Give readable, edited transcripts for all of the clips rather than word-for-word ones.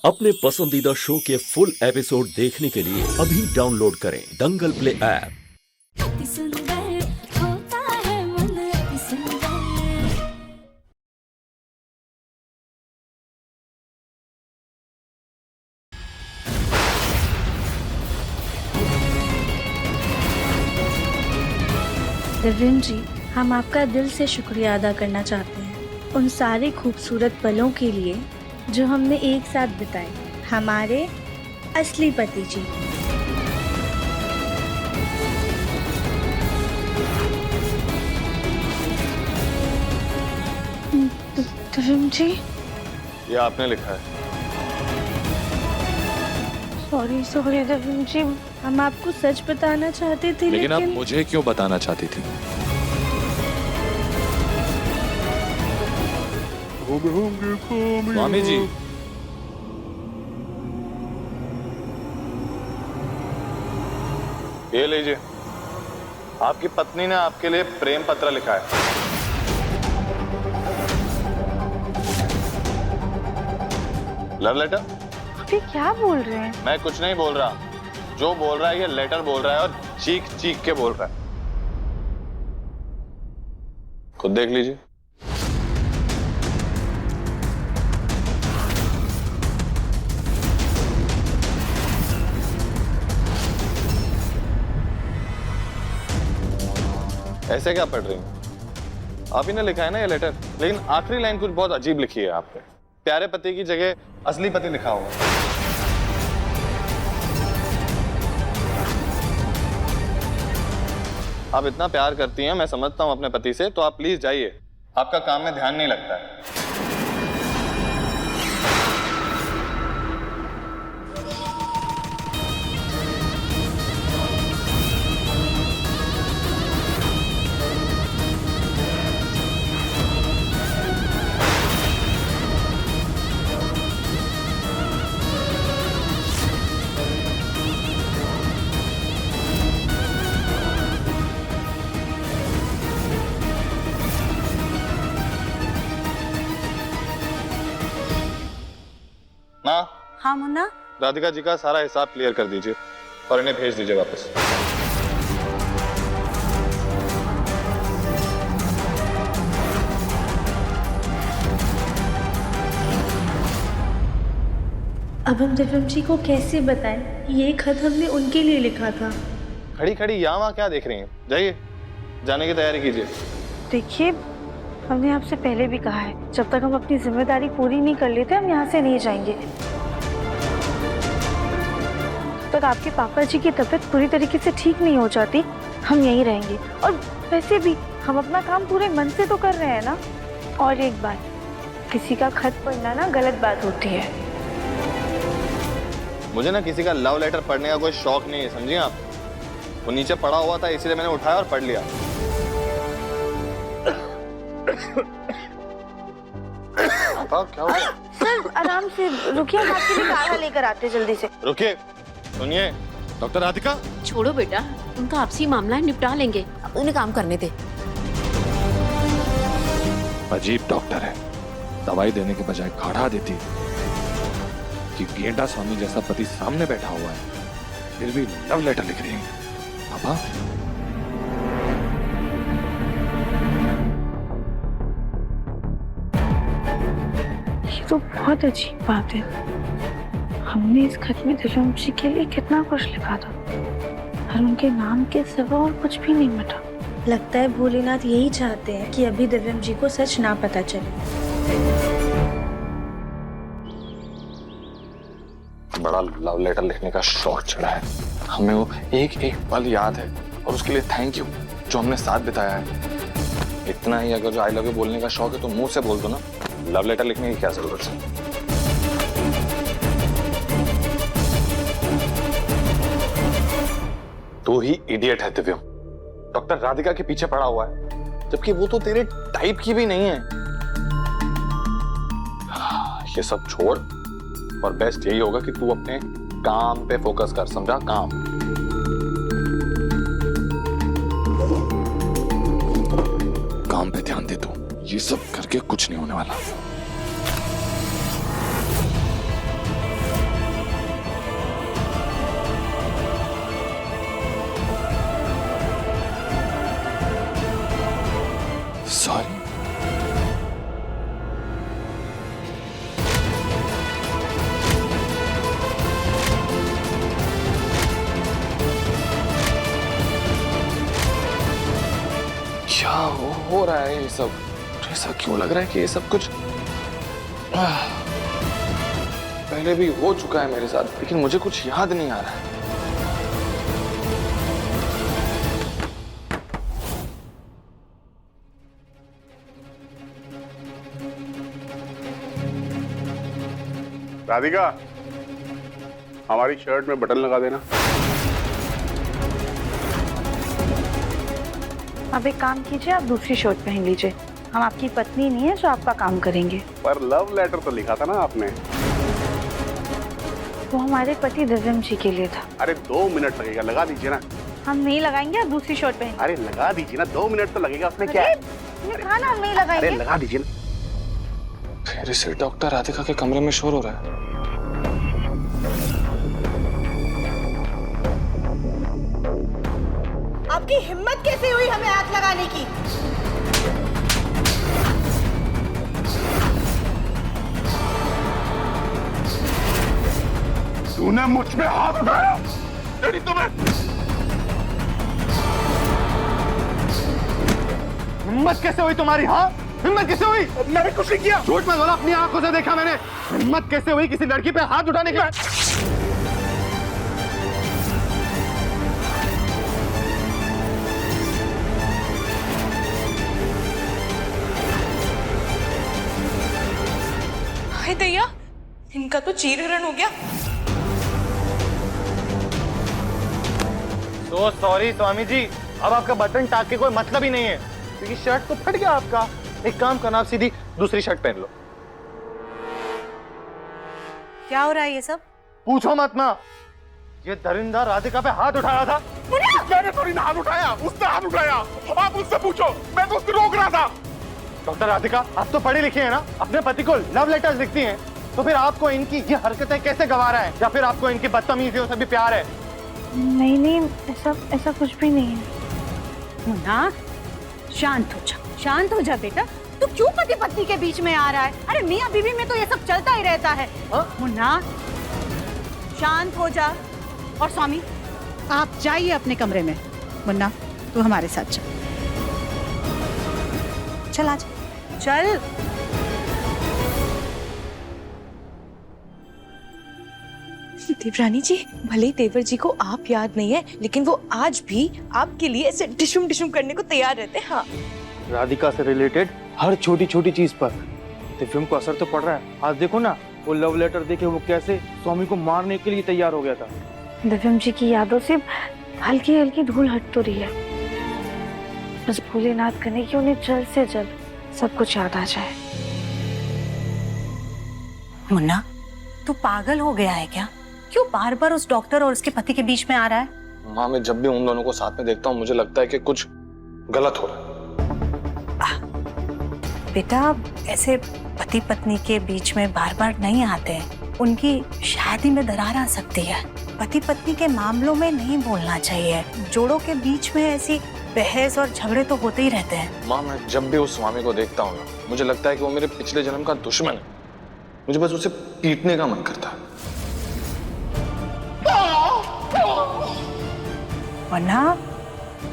अपने पसंदीदा शो के फुल एपिसोड देखने के लिए अभी डाउनलोड करें दंगल प्ले ऐप। अति सुंदर होता है मन अति सुंदर। दिव्यम जी, हम आपका दिल से शुक्रिया अदा करना चाहते हैं उन सारे खूबसूरत पलों के लिए जो हमने एक साथ बिताए, हमारे असली पति जी। दिव्यम जी, ये आपने लिखा है। सॉरी दिव्यम जी, हम आपको सच बताना चाहते थे लेकिन आप मुझे क्यों बताना चाहती थी? स्वामी जी, ये लीजिए, आपकी पत्नी ने आपके लिए प्रेम पत्र लिखा है। Love letter? आप ये क्या बोल रहे हैं? मैं कुछ नहीं बोल रहा, जो बोल रहा है ये लेटर बोल रहा है और चीख चीख के बोल रहा है। खुद देख लीजिए। ऐसे क्या पढ़ रही हैं? आप ही ने लिखा है ना ये लेटर, लेकिन आखिरी लाइन कुछ बहुत अजीब लिखी है आपने। प्यारे पति की जगह असली पति लिखा हुआ है। आप इतना प्यार करती हैं, मैं समझता हूं अपने पति से, तो आप प्लीज जाइए, आपका काम में ध्यान नहीं लगता है। माँ, हाँ मुन्ना, राधिका जी का सारा हिसाब क्लियर कर दीजिए और इन्हें भेज दीजिए वापस। अब हम दिव्यम जी को कैसे बताएं? ये खत हमने उनके लिए लिखा था। खड़ी खड़ी यहाँ वहाँ क्या देख रही हैं? जाइए, जाने की तैयारी कीजिए। देखिए, हमने आपसे पहले भी कहा है, जब तक हम अपनी जिम्मेदारी पूरी नहीं कर लेते हम यहाँ से नहीं जाएंगे। तब तक आपके पापा जी की तबीयत पूरी तरीके से ठीक नहीं हो जाती, हम यहीं रहेंगे। और वैसे भी हम अपना काम पूरे मन से तो कर रहे हैं ना। और एक बात, किसी का खत पढ़ना ना गलत बात होती है। मुझे ना किसी का लव लेटर पढ़ने का कोई शौक नहीं है, समझिए आप। वो नीचे पड़ा हुआ था, इसलिए मैंने उठाया और पढ़ लिया। क्या हुआ? सर आराम से रुकिए, हम आपके लिए काढ़ा लेकर आते जल्दी से। रुकिए, सुनिए। डॉक्टर राधिका, छोड़ो बेटा, उनका आपसी मामला है, निपटा लेंगे, उन्हें काम करने दे। अजीब डॉक्टर है, दवाई देने के बजाय काढ़ा देती कि गेंडा स्वामी जैसा पति सामने बैठा हुआ है, फिर भी लव लेटर लिख रही है। पापा, ये तो बहुत अजीब बात है। हमने इस खत में दिव्यम जी के लिए कितना कुछ लिखा था और उनके नाम के सिवा और कुछ भी नहीं मिटा। लगता है भोलेनाथ यही चाहते हैं कि अभी दिव्यम जी को सच ना पता चले। बड़ा लव लेटर लिखने का शौक चढ़ा है हमें। वो एक एक पल याद है और उसके लिए थैंक यू जो हमने साथ बिताया है। इतना ही अगर जो आई लव यू बोलने का शौक है तो मुंह से बोल दो ना, लव लेटर लिखने की क्या जरूरत है? तू ही इडियट है दिव्यम, डॉक्टर राधिका के पीछे पड़ा हुआ है, जबकि वो तो तेरे टाइप की भी नहीं है। ये सब छोड़ और बेस्ट यही होगा कि तू अपने काम पे फोकस कर, समझा? काम। काम पे ध्यान दे तू, ये सब करके कुछ नहीं होने वाला। रहा है ये सब? ऐसा क्यों लग रहा है कि ये सब कुछ पहले भी हो चुका है मेरे साथ, लेकिन मुझे कुछ याद नहीं आ रहा है। राधिका, हमारी शर्ट में बटन लगा देना। अब एक काम कीजिए, आप दूसरी शर्ट पहन लीजिए। हम आपकी पत्नी नहीं है जो आपका काम करेंगे। पर लव लेटर तो लिखा था ना आपने। वो हमारे पति दिव्यम जी के लिए था। अरे 2 मिनट लगेगा, लगा दीजिए ना। हम नहीं लगाएंगे, आप दूसरी शर्ट पहन। अरे लगा दीजिए ना, 2 मिनट तो लगेगा, उसमें क्या है? कहा ना हम नहीं लगाएंगे। अरे लगा दीजिए ना। फिर से डॉक्टर राधिका के कमरे में शोर हो रहा है। आपकी हिम्मत कैसे हुई हमें आग लगाने की? तूने मुझ पे हाथ उठाया, तेरी तुम्हें हिम्मत कैसे हुई तुम्हारी? हाँ, हिम्मत कैसे हुई? मैंने कुछ नहीं किया। झूठ मत बोलो, अपनी आंखों से देखा मैंने। हिम्मत कैसे हुई किसी लड़की पे हाथ उठाने की? हाय दैया, इनका तो चीरहरण हो गया। तो सॉरी स्वामी जी, अब आपका बटन टाक के कोई मतलब ही नहीं है, क्योंकि शर्ट तो फट गया आपका। एक काम करना, आप सीधी दूसरी शर्ट पहन लो। क्या हो रहा है ये सब? पूछो मत माँ, ये दरिंदा राधिका पे हाथ उठा रहा था। मैंने थोड़ी ना हाथ उठाया, उसने हाथ उठाया। आप उससे पूछो, मैं तो उसको रोक रहा था। डॉक्टर राधिका, आप तो पढ़ी लिखी है ना, अपने पति को लव लेटर्स लिखती हैं, तो फिर आपको इनकी ये हरकतें कैसे गवारा है, या फिर आपको इनकी बदतमीजियों से भी प्यार है? नहीं, ऐसा कुछ भी नहीं है। मुन्ना, शांत हो जा बेटा। तू क्यों पति पत्नी के बीच में आ रहा है? अरे मियाँ बीवी में तो ये सब चलता ही रहता है। मुन्ना, शांत हो जा। और स्वामी, आप जाइए अपने कमरे में। मुन्ना, तू हमारे साथ चल। चल आज, चल। देवरानी जी, भले ही देवर जी को आप याद नहीं है, लेकिन वो आज भी आपके लिए ऐसे डिशुम डिशुम करने को तैयार रहते हैं। हाँ, राधिका से रिलेटेड हर छोटी छोटी चीज पर दिव्यम को असर तो पड़ रहा है। आज देखो ना, वो लव लेटर देखे वो कैसे स्वामी को मारने के लिए तैयार हो गया था। दिव्यम जी की यादों से हल्की हल्की धूल हट तो रही है। बस भोलेनाथ करने की उन्हें जल्द से जल्द सब कुछ याद आ जाए। मुन्ना, तू पागल हो गया है क्या? क्यों बार बार उस डॉक्टर और उसके पति के बीच में आ रहा है? माँ, मैं जब भी उन दोनों को साथ में देखता हूँ मुझे लगता है कि कुछ गलत हो रहा है। बेटा, ऐसे पति पत्नी के बीच में बार बार नहीं आते हैं। उनकी शादी में दरार आ सकती है। पति पत्नी के मामलों में नहीं बोलना चाहिए। जोड़ों के बीच में ऐसी बहस और झगड़े तो होते ही रहते हैं। माँ, मैं जब भी उस स्वामी को देखता हूँ ना, मुझे लगता है कि वो मेरे पिछले जन्म का दुश्मन है। मुझे बस उसे पीटने का मन करता है। वरना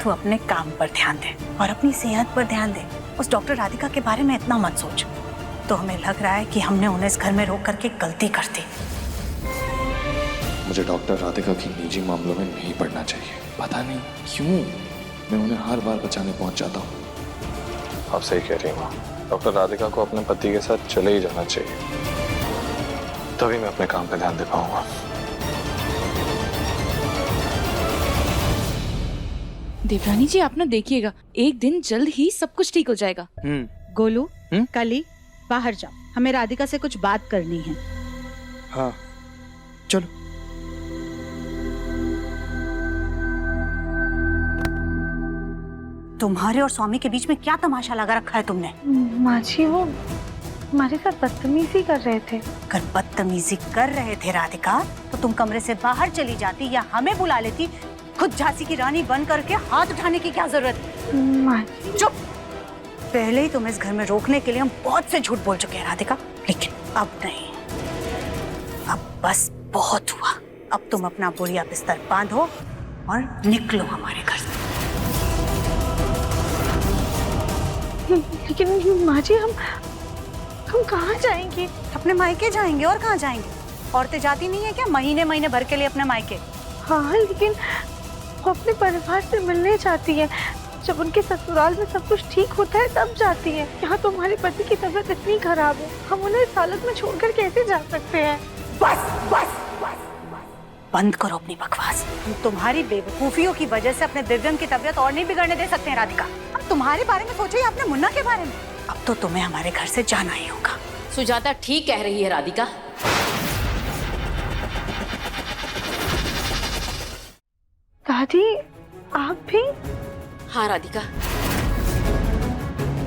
तू अपने काम पर ध्यान दे और अपनी सेहत पर ध्यान दे। उस डॉक्टर राधिका के बारे में इतना मत सोच। तो हमें लग रहा है कि हमने उन्हें इस घर में रोक करके गलती कर दी। मुझे डॉक्टर राधिका की निजी मामलों में नहीं पड़ना चाहिए। पता नहीं क्यों मैं उन्हें हर बार बचाने पहुंच जाता हूँ। आप सही कह रही हैं माँ, डॉक्टर राधिका को अपने पति के साथ चले ही जाना चाहिए, तभी मैं अपने काम पे ध्यान दे पाऊंगा। देवरानी जी, आप ना देखिएगा, एक दिन जल्द ही सब कुछ ठीक हो जाएगा। गोलू, कल ही बाहर जाओ, हमें राधिका से कुछ बात करनी है। हाँ, चलो। तुम्हारे और स्वामी के बीच में क्या तमाशा लगा रखा है तुमने? माँ जी, वो हमारे साथ बदतमीजी कर रहे थे। अगर बदतमीजी कर रहे थे राधिका, तो तुम कमरे से बाहर चली जाती या हमें बुला लेती। खुद झांसी की रानी बन करके हाथ उठाने की क्या जरूरत? माँ, चुप। पहले ही तुम्हें इस घर में रोकने के लिए हम बहुत से झूठ बोल चुके हैं राधिका, लेकिन अब नहीं। अब बस बहुत हुआ। अब तुम अपना बोरिया बिस्तर बांधो और निकलो हमारे घर से। लेकिन माँ जी हम कहाँ जाएंगे? अपने मायके जाएंगे और कहाँ जाएंगे? औरतें जाती नहीं है क्या महीने महीने भर के लिए अपने मायके? हाँ लेकिन वो अपने परिवार से मिलने जाती है। जब उनके ससुराल में सब कुछ ठीक होता है तब जाती है। यहाँ तो हमारे पति की तबीयत इतनी खराब है, हम उन्हें इस हालत में छोड़कर कैसे जा सकते हैं? बंद करो अपनी बकवास। हम तुम्हारी बेवकूफियों की वजह से अपने दिव्यम की तबीयत और नहीं बिगड़ने दे सकते हैं राधिका। हम तुम्हारे बारे में सोचे या अपने मुन्ना के बारे में? अब तो तुम्हें हमारे घर से जाना ही होगा। सुजाता ठीक कह रही है राधिका। दादी आप भी? हाँ राधिका,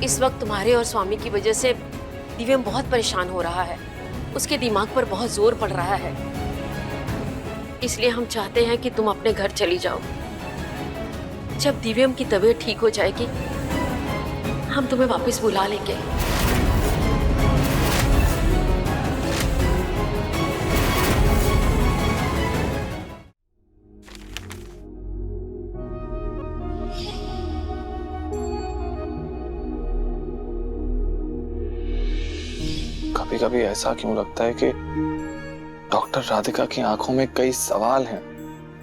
इस वक्त तुम्हारे और स्वामी की वजह से दिव्यम बहुत परेशान हो रहा है। उसके दिमाग पर बहुत जोर पड़ रहा है, इसलिए हम चाहते हैं कि तुम अपने घर चली जाओ। जब दिव्यम की तबीयत ठीक हो जाएगी हम तुम्हें वापस बुला लेंगे। कभी कभी ऐसा क्यों लगता है कि डॉक्टर राधिका की आंखों में कई सवाल हैं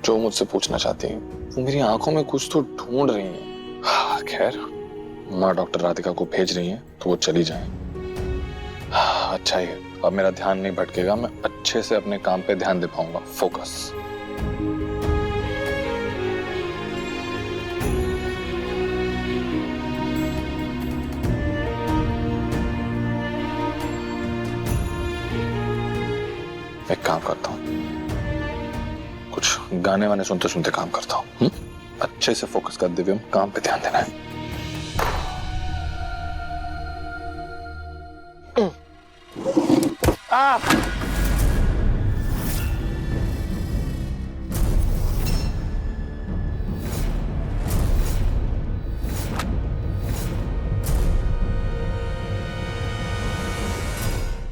जो मुझसे पूछना चाहती है। वो मेरी आंखों में कुछ तो ढूंढ रही हैं। खैर, माँ डॉक्टर राधिका को भेज रही हैं तो वो चली जाएं। अच्छा ही है, अब मेरा ध्यान नहीं भटकेगा। मैं अच्छे से अपने काम पे ध्यान दे पाऊंगा। फोकस। एक काम करता हूँ, कुछ गाने वाने सुनते सुनते काम करता हूँ। अच्छे से फोकस कर दिव्यम, काम पे ध्यान देना है।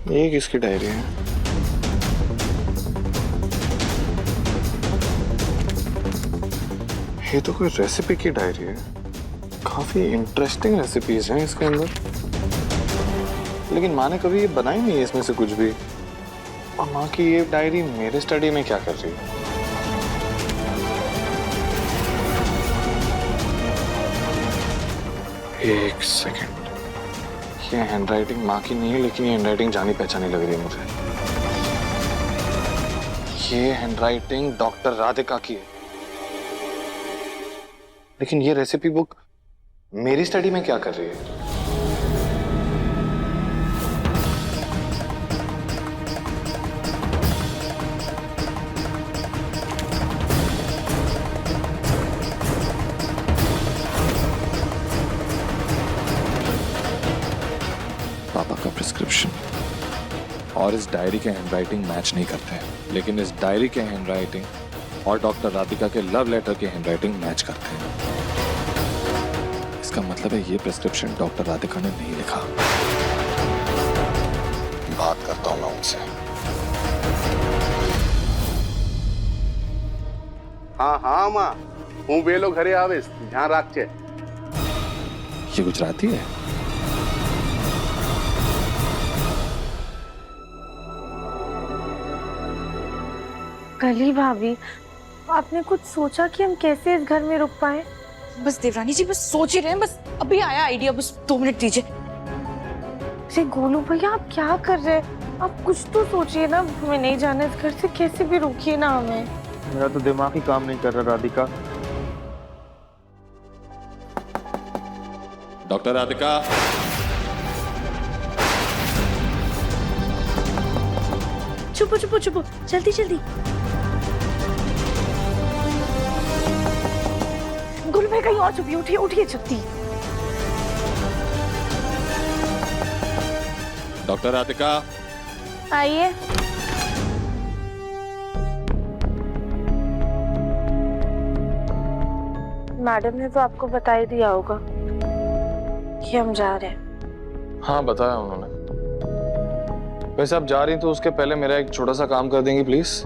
ये किसकी डायरी है? ये तो कोई रेसिपी की डायरी है। काफी इंटरेस्टिंग रेसिपीज हैं इसके अंदर, लेकिन माँ ने कभी ये बनाई नहीं है इसमें से कुछ भी। और माँ की ये डायरी मेरे स्टडी में क्या कर रही है? एक सेकेंड, ये हैंडराइटिंग माँ की नहीं है, लेकिन ये हैंडराइटिंग जानी पहचानी लग रही है मुझे। ये हैंडराइटिंग डॉक्टर राधिका की है, लेकिन ये रेसिपी बुक मेरी स्टडी में क्या कर रही है? पापा का प्रिस्क्रिप्शन और इस डायरी के हैंडराइटिंग मैच नहीं करते हैं, लेकिन इस डायरी के हैंडराइटिंग और डॉक्टर राधिका के लव लेटर की हैंडराइटिंग मैच करते हैं। इसका मतलब है ये प्रिस्क्रिप्शन डॉक्टर राधिका ने नहीं लिखा। बात करता हूं मैं उनसे। हाँ हाँ माँ, हूँ वेलो घरे आवेश, ध्यान रखचे। ये गुजराती है? कली भाभी, आपने कुछ सोचा कि हम कैसे इस घर में रुक पाए? बस देवरानी जी बस सोच ही रहे हैं, बस अभी आया आइडिया, बस 2 मिनट दीजिए। अरे गोलू भैया आप क्या कर रहे हैं? आप कुछ तो सोचिए ना। हमें नहीं जाना इस घर से, कैसे भी रोकिए ना हमें। मेरा तो दिमाग ही काम नहीं कर रहा राधिका। डॉक्टर राधिका, चुपो चुपो चुपो, जल्दी जल्दी। गोलू भाई कहीं और छुपिए, उठिए उठिए जल्दी। डॉक्टर राधिका आइए। मैडम ने तो आपको बता ही दिया होगा कि हम जा रहे हैं। हाँ बताया उन्होंने। वैसे आप जा रही हैं तो उसके पहले मेरा एक छोटा सा काम कर देंगी प्लीज?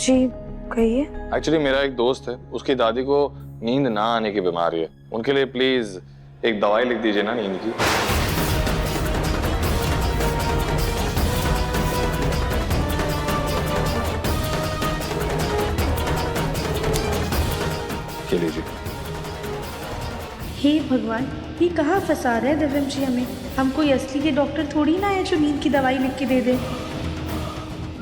जी कहिए। एक्चुअली मेरा एक दोस्त है, उसकी दादी को नींद ना आने की बीमारी है। उनके लिए प्लीज एक दवाई लिख दीजिए ना नींद की। ये लीजिए। हे भगवान, ये कहाँ फंसा रहे हैं दिव्यम जी हमें। हम कोई असली के डॉक्टर थोड़ी ना है जो नींद की दवाई लिख के दे दे।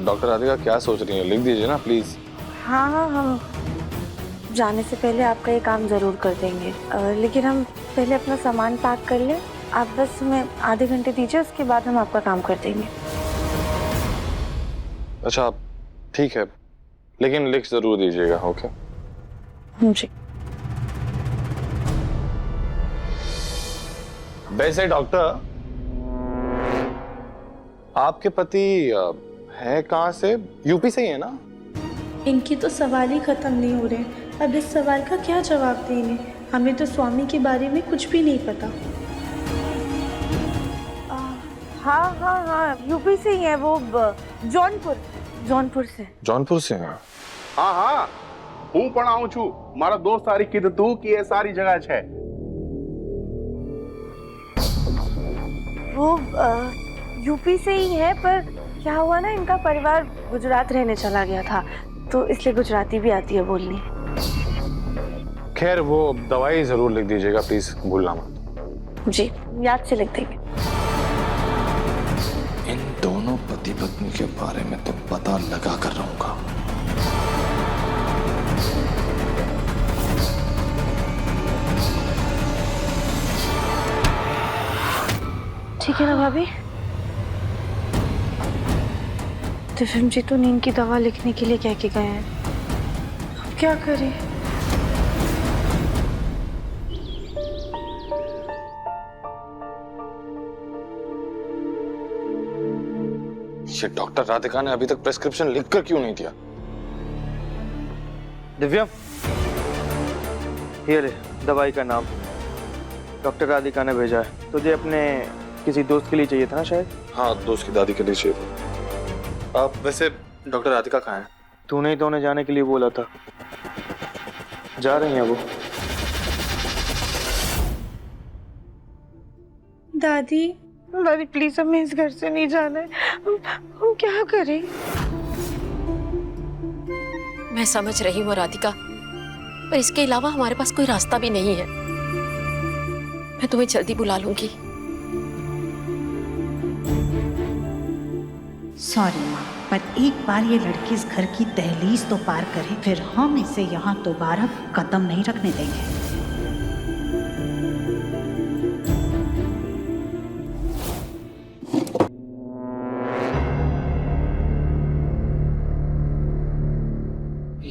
डॉक्टर राधिका क्या सोच रही है, लिख दीजिए ना प्लीज। हाँ हाँ, हम जाने से पहले आपका ये काम ज़रूर कर देंगे, लेकिन हम पहले अपना सामान पैक कर लें। आप बस हमें आधे घंटे दीजिए, उसके बाद हम आपका काम कर देंगे। अच्छा ठीक है, लेकिन लिख जरूर दीजिएगा। ओके जी। वैसे डॉक्टर, आपके पति है कहाँ से? यूपी से ही है ना? इनकी तो सवाल ही खत्म नहीं हो रहे। अब इस सवाल का क्या जवाब दें इन्हें? हमें तो स्वामी के बारे में कुछ भी नहीं पता। हाँ हाँ हाँ, यूपी से ही है वो, जौनपुर से। जौनपुर से हैं? हाँ हाँ, हूँ पढ़ाऊँ छू। मारा दोस्त सारी किद तू की ये सारी जगह है। वो यूपी से ही है, पर क्या हुआ ना, इनका परिवार गुजरात रहने चला गया था, तो इसलिए गुजराती भी आती है बोलनी। खैर वो दवाई जरूर लिख दीजिएगा प्लीज, भूलना मत। जी, याद से लिख देंगे। इन दोनों पति पत्नी के बारे में तो पता लगा कर रहूंगा। ठीक है ना भाभी? दिव्यम जी तो नींद की दवा लिखने के लिए कह के गए हैं, अब क्या करें? ये डॉक्टर राधिका ने अभी तक प्रेस्क्रिप्शन लिखकर क्यों नहीं दिया? दिव्यम, ये ले दवाई का नाम, डॉक्टर राधिका ने भेजा है। तुझे अपने किसी दोस्त के लिए चाहिए था ना शायद? हाँ, दोस्त की दादी के लिए चाहिए था। आप वैसे डॉक्टर राधिका कहाँ है? तूने ही तो उन्हें जाने के लिए बोला था। जा रही हैं वो। दादी प्लीज, हमें इस घर से नहीं जाना है। हम क्या करें? मैं समझ रही हूँ राधिका, पर इसके अलावा हमारे पास कोई रास्ता भी नहीं है। मैं तुम्हें जल्दी बुला लूंगी। सॉरी माँ, पर एक बार ये लड़की इस घर की दहलीज तो पार करे, फिर हम इसे यहाँ दोबारा कदम नहीं रखने देंगे।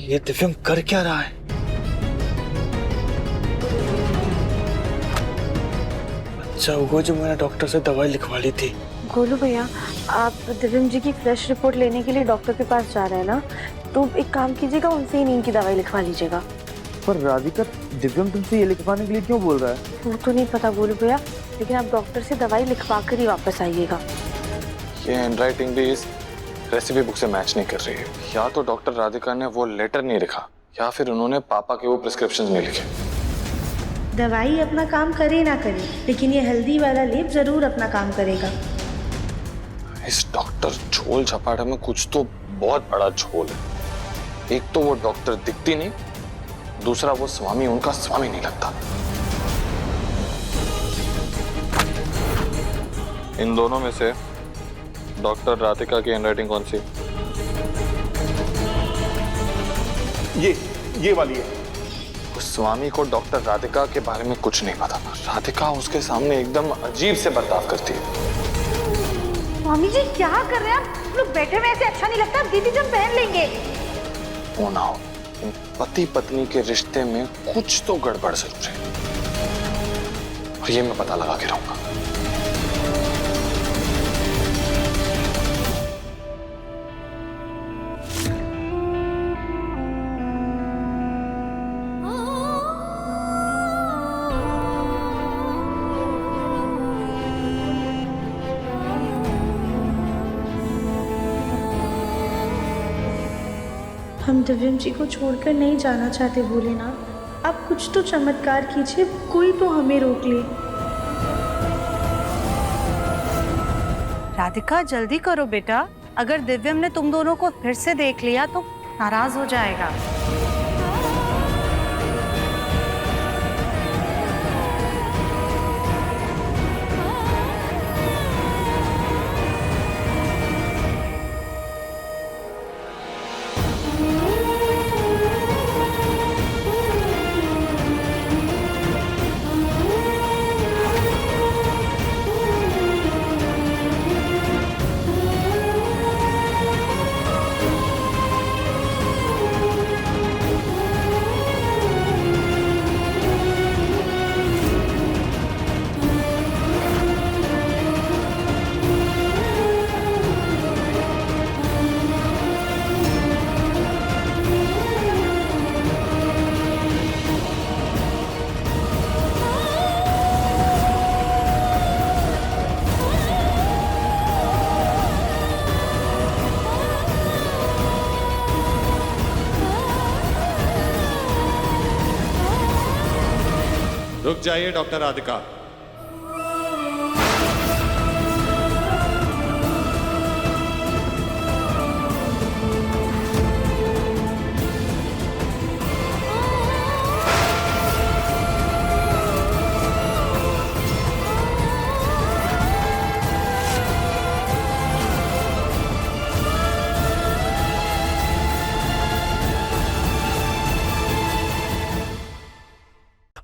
ये दिव्यम कर क्या रहा है? अच्छा वो जो मैंने डॉक्टर से दवाई लिखवा ली थी। गोलू भैया, आप दिव्यम जी की फ्लैश रिपोर्ट लेने के लिए डॉक्टर के पास जा रहे हैं ना, तो एक काम कीजिएगा, उनसे ही नींद की दवाई लिखवा लीजिएगा। पर राधिका, दिव्यम तुमसे ये लिखवाने के लिए क्यों बोल रहा है? वो तो नहीं पता गोलू भैया, लेकिन आप डॉक्टर से दवाई लिखवा कर ही वापस आइएगा। ये हैंडराइटिंग भी इस रेसिपी बुक से मैच नहीं कर रही है। या तो डॉक्टर राधिका ने वो लेटर नहीं लिखा, या फिर उन्होंने पापा के वो प्रिस्क्रिप्शंस नहीं लिखे। दवाई अपना काम करे ना करे, लेकिन ये हल्दी वाला लेप जरूर अपना काम करेगा। इस डॉक्टर झोल झपाटे में कुछ तो बहुत बड़ा झोल है। एक तो वो डॉक्टर दिखती नहीं, दूसरा वो स्वामी उनका स्वामी नहीं लगता। इन दोनों में से डॉक्टर राधिका की हैंडराइटिंग कौन सी? ये वाली है। उस स्वामी को डॉक्टर राधिका के बारे में कुछ नहीं पता। राधिका उसके सामने एकदम अजीब से बर्ताव करती है। स्वामी जी क्या कर रहे हैं आप? लोग बैठे हुए ऐसे अच्छा नहीं लगता, दीदी जब पहन लेंगे। हो ना हो, इन पति पत्नी के रिश्ते में कुछ तो गड़बड़ जरूर है, और ये मैं पता लगा के रहूंगा। हम दिव्यम जी को छोड़कर नहीं जाना चाहते भोलेनाथ। आप कुछ तो चमत्कार कीजिए, कोई तो हमें रोक ले। राधिका जल्दी करो बेटा, अगर दिव्यम ने तुम दोनों को फिर से देख लिया तो नाराज हो जाएगा। रुक जाइए डॉक्टर राधिका।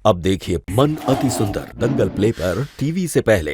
अब देखिए मन अति सुंदर दंगल प्ले पर टीवी से पहले।